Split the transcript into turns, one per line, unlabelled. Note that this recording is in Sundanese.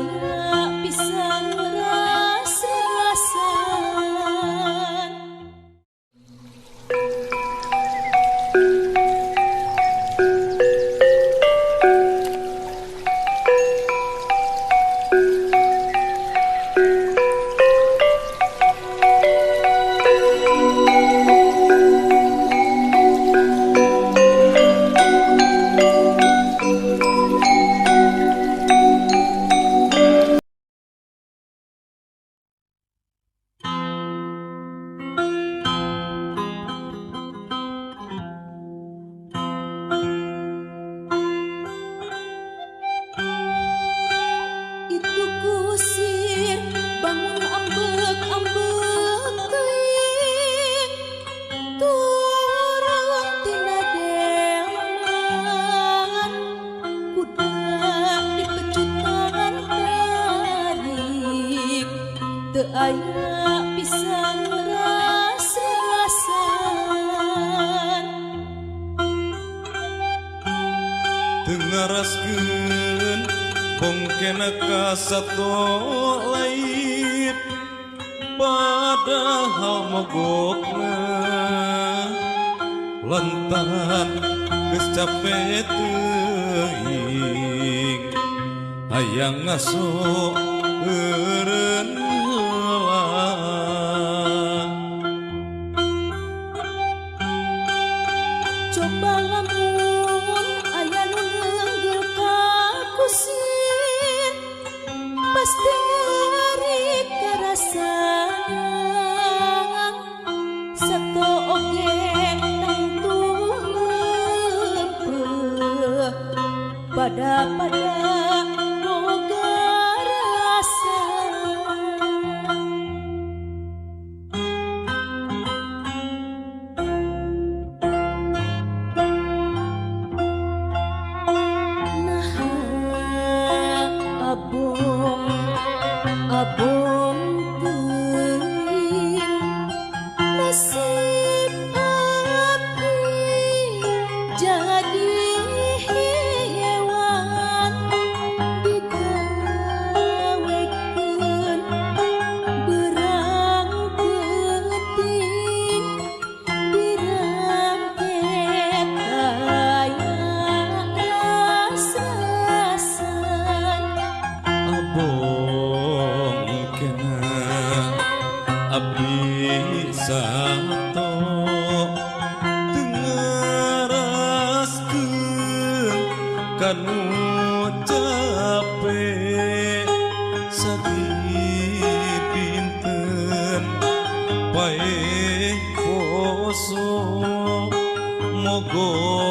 aya pisan ras-rasan. Itu kusir bangun ambek-ambek teuing turun tina delman kuda dipecutan tarik teu aya pisan ras-rasan.
Dengaraskeun bongkena ka sato lain padahal mogokna lantaran geus capek teuing hayang ngaso eureun heula.
Coba lamun aya nu ngeunggul ka kusir pasti nyeri karasana sato oge tangtu leumpeuh pada boga rasa. Abong teuing nasib abdi jadi hewan digawekeun berang penting dirangket aya ras-rasan.
Abong kena abdi sato dengaraskeun kanu capek sadipinten pae poso mogok